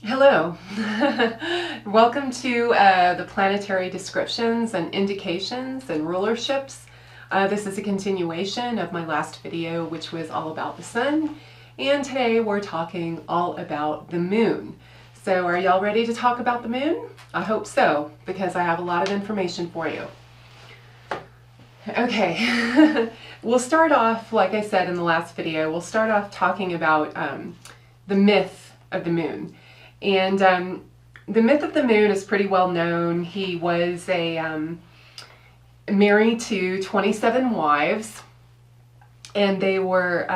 Hello. Welcome to the planetary descriptions and indications and rulerships. This is a continuation of my last video, which was all about the sun. And today we're talking all about the moon. So are y'all ready to talk about the moon? I hope so, because I have a lot of information for you. Okay, we'll start off, like I said in the last video, we'll start off talking about the myth of the moon. And the myth of the moon is pretty well known. He was married to 27 wives, and they were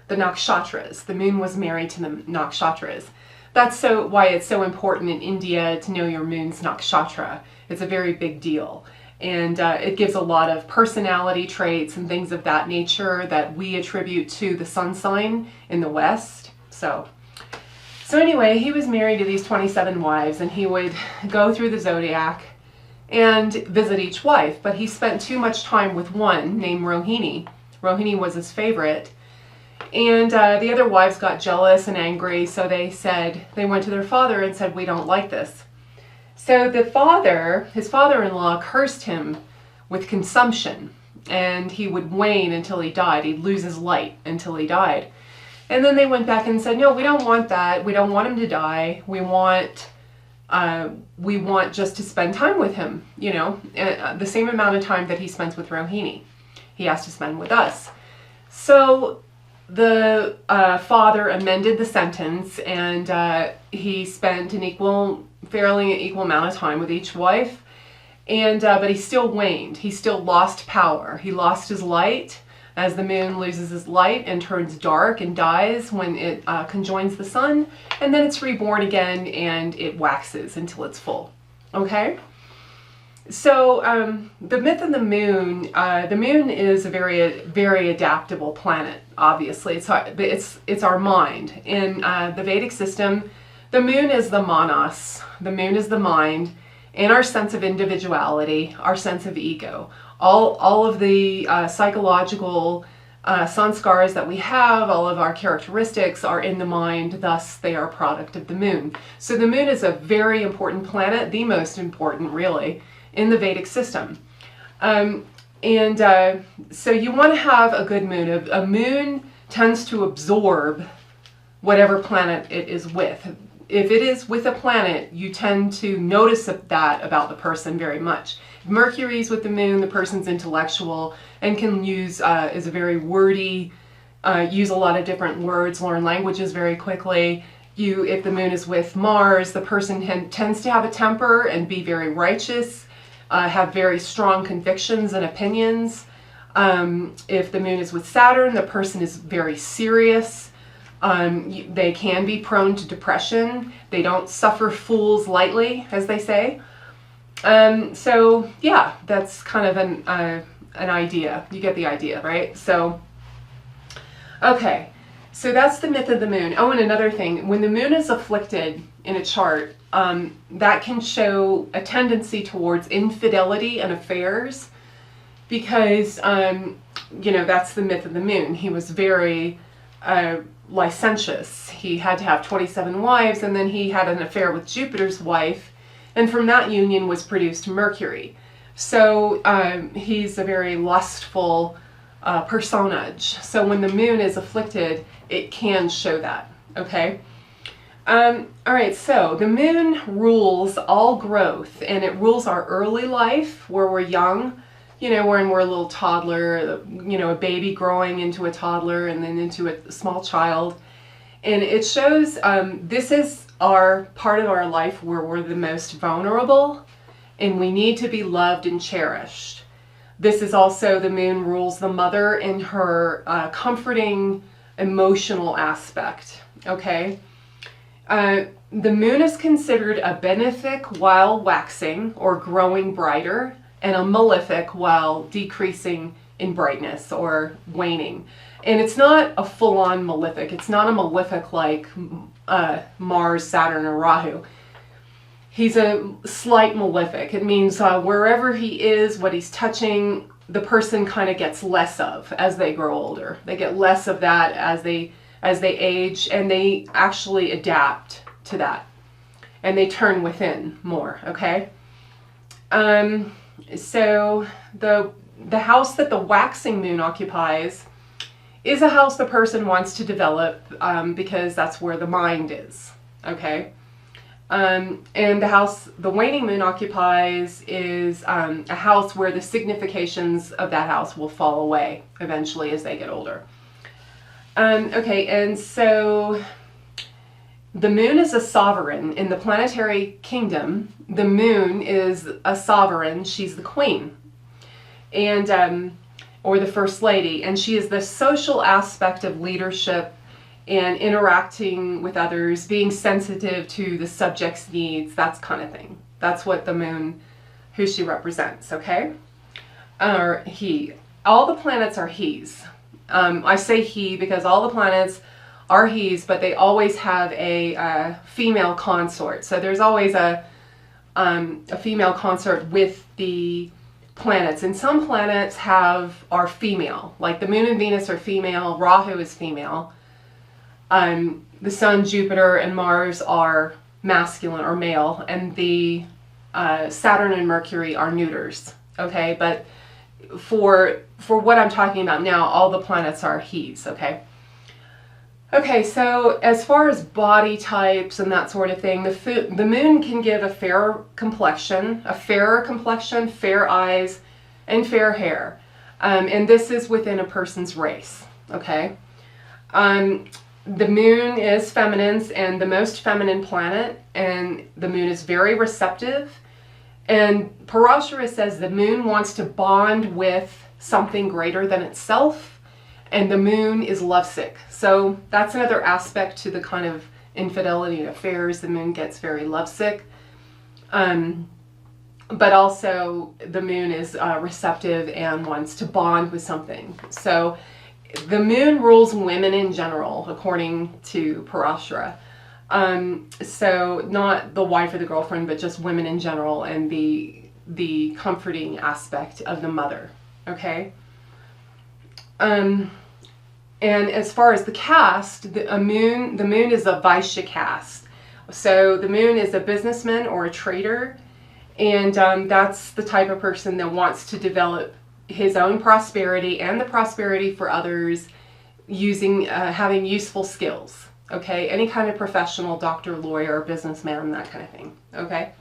the nakshatras. The moon was married to the nakshatras. That's why it's so important in India to know your moon's nakshatra. It's a very big deal. And it gives a lot of personality traits and things of that nature that we attribute to the sun sign in the West. So anyway, he was married to these 27 wives, and he would go through the zodiac and visit each wife, but he spent too much time with one named Rohini. Rohini was his favorite, and the other wives got jealous and angry, so they went to their father and said, "We don't like this." So his father-in-law cursed him with consumption, and he would wane until he died. He'd lose his light until he died. And then they went back and said, "No, we don't want that. We don't want him to die. We want just to spend time with him, you know, the same amount of time that he spends with Rohini. He has to spend with us." So the father amended the sentence, and he spent fairly equal amount of time with each wife. And but he still waned. He still lost power. He lost his light, as the moon loses its light and turns dark and dies when it conjoins the sun, and then it's reborn again and it waxes until it's full. Okay? So the myth of the moon is a very, very adaptable planet, obviously. It's our mind. In the Vedic system, the moon is the manas, the moon is the mind, and our sense of individuality, our sense of ego. All of the psychological sanskars that we have, all of our characteristics are in the mind, thus they are a product of the moon. So the moon is a very important planet, the most important really, in the Vedic system. So you want to have a good moon. A moon tends to absorb whatever planet it is with. If it is with a planet, you tend to notice that about the person very much. If Mercury's with the moon, the person's intellectual and can is a very wordy, use a lot of different words, learn languages very quickly. If the moon is with Mars, the person tends to have a temper and be very righteous, have very strong convictions and opinions. If the moon is with Saturn, the person is very serious. They can be prone to depression. They don't suffer fools lightly, as they say. So yeah, that's kind of an idea. You get the idea, right? So, okay. So that's the myth of the moon. Oh, and another thing, when the moon is afflicted in a chart, that can show a tendency towards infidelity and affairs, because, you know, that's the myth of the moon. He was very licentious. He had to have 27 wives, and then he had an affair with Jupiter's wife, and from that union was produced Mercury. So he's a very lustful personage. So when the moon is afflicted, it can show that. Okay? All right, so the moon rules all growth, and it rules our early life where we're young. You know, when we're a little toddler, you know, a baby growing into a toddler and then into a small child. And it shows this is our part of our life where we're the most vulnerable and we need to be loved and cherished. This is also, the moon rules the mother in her comforting, emotional aspect, okay? The moon is considered a benefic while waxing or growing brighter, and a malefic while decreasing in brightness or waning. And it's not a full-on malefic. It's not a malefic like Mars, Saturn, or Rahu. He's a slight malefic. It means wherever he is, what he's touching, the person kind of gets less of as they grow older. They get less of that as they age, and they actually adapt to that. and they turn within more, okay? So the house that the waxing moon occupies is a house the person wants to develop because that's where the mind is, okay? And the house the waning moon occupies is a house where the significations of that house will fall away eventually as they get older. Okay, and so the moon is a sovereign. In the planetary kingdom, the moon is a sovereign. She's the queen, and or the first lady, and she is the social aspect of leadership and interacting with others, being sensitive to the subject's needs, that kind of thing. That's what the moon, who she represents, okay? Or he. All the planets are he's. I say he because all the planets are he's, but they always have a female consort. So there's always a female consort with the planets. And some planets are female, like the moon and Venus are female, Rahu is female. The Sun, Jupiter, and Mars are masculine or male, and the Saturn and Mercury are neuters. Okay, but for what I'm talking about now, all the planets are he's. Okay. Okay, so as far as body types and that sort of thing, the moon can give a fairer complexion, fair eyes, and fair hair, and this is within a person's race. Okay. The moon is feminine and the most feminine planet, and the moon is very receptive. And Parasara says the moon wants to bond with something greater than itself, and the moon is lovesick. So that's another aspect to the kind of infidelity and affairs. The moon gets very lovesick. But also the moon is receptive and wants to bond with something. So the moon rules women in general, according to Parasara. So not the wife or the girlfriend, but just women in general, and the comforting aspect of the mother. Okay. And as far as the caste, the moon is a Vaishya caste. So the moon is a businessman or a trader, and that's the type of person that wants to develop his own prosperity and the prosperity for others using having useful skills. Okay, any kind of professional, doctor, lawyer, businessman, that kind of thing. Okay.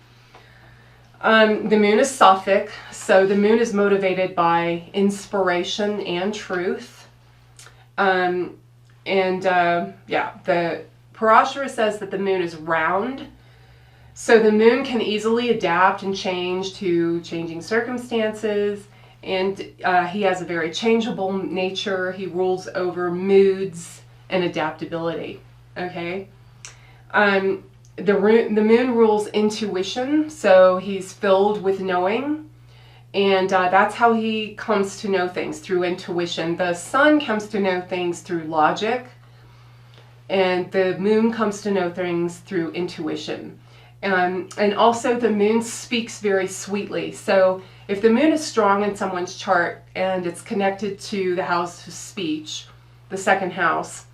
The moon is Sattvic, so the moon is motivated by inspiration and truth. Yeah, the Parasara says that the moon is round, so the moon can easily adapt and change to changing circumstances. And he has a very changeable nature. He rules over moods and adaptability. Okay. The moon rules intuition, so he's filled with knowing, and that's how he comes to know things, through intuition. The sun comes to know things through logic, and the moon comes to know things through intuition. And also the moon speaks very sweetly. So if the moon is strong in someone's chart and it's connected to the house of speech, the second house,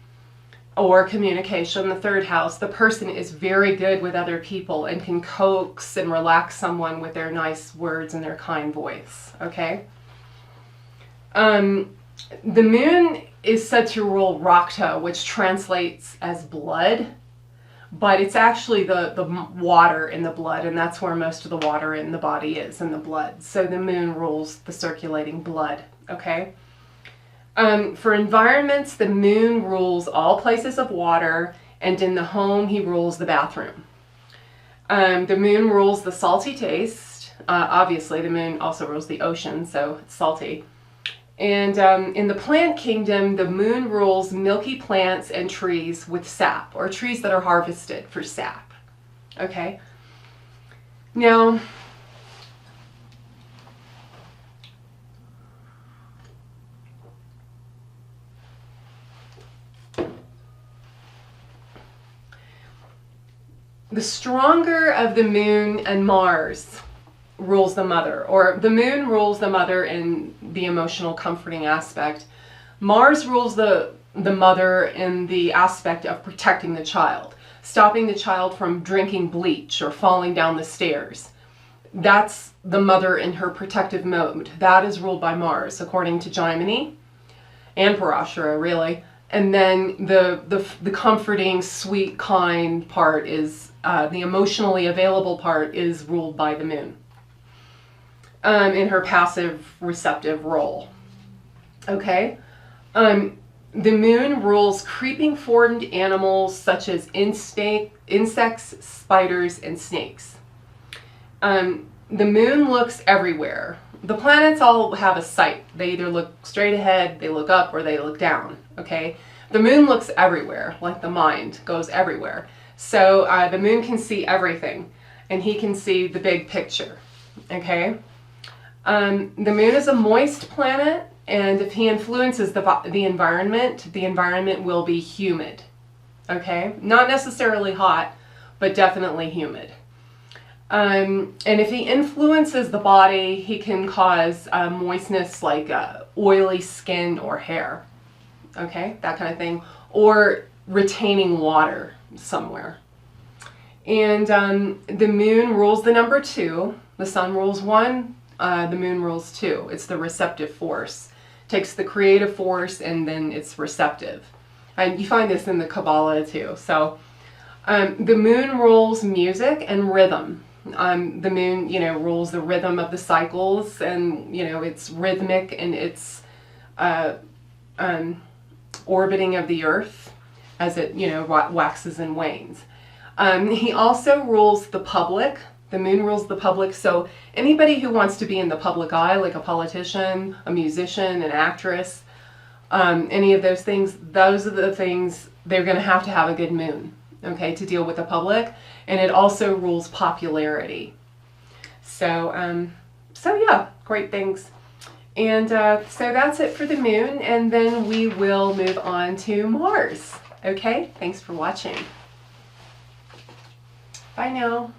or communication, the third house, the person is very good with other people and can coax and relax someone with their nice words and their kind voice. Okay. The moon is said to rule Rakta, which translates as blood, but it's actually the water in the blood, and that's where most of the water in the body is, in the blood. So the moon rules the circulating blood. Okay. For environments, the moon rules all places of water, and in the home, he rules the bathroom. The moon rules the salty taste. Obviously, the moon also rules the ocean, so it's salty. And in the plant kingdom, the moon rules milky plants and trees with sap, or trees that are harvested for sap. Okay? Now, the stronger of the moon and Mars rules the mother, or the moon rules the mother in the emotional comforting aspect. Mars rules the mother in the aspect of protecting the child. stopping the child from drinking bleach or falling down the stairs. That's the mother in her protective mode. That is ruled by Mars, according to Jaimini and Parasara, really. And then the comforting, sweet, kind part is, the emotionally available part is ruled by the moon in her passive receptive role. Okay? The moon rules creeping formed animals such as insects, spiders, and snakes. The moon looks everywhere. The planets all have a sight. They either look straight ahead, they look up, or they look down. Okay? The moon looks everywhere, like the mind goes everywhere. So the moon can see everything, and he can see the big picture. Okay? The moon is a moist planet, and if he influences the environment will be humid. Okay? Not necessarily hot, but definitely humid. And if he influences the body, he can cause moistness like oily skin or hair. Okay? That kind of thing. Or retaining water somewhere. And the moon rules the number 2. The sun rules 1. The moon rules 2. It's the receptive force. Takes the creative force and then it's receptive. And you find this in the Kabbalah too. So the moon rules music and rhythm. The moon, rules the rhythm of the cycles, and it's rhythmic and it's orbiting of the earth as it waxes and wanes. He also rules the public. The moon rules the public, so anybody who wants to be in the public eye, like a politician, a musician, an actress, any of those things, those are the things they're going to have a good moon, okay, to deal with the public. And it also rules popularity. So, yeah, great things. And so that's it for the moon, and then we will move on to Mars. Okay, thanks for watching. Bye now.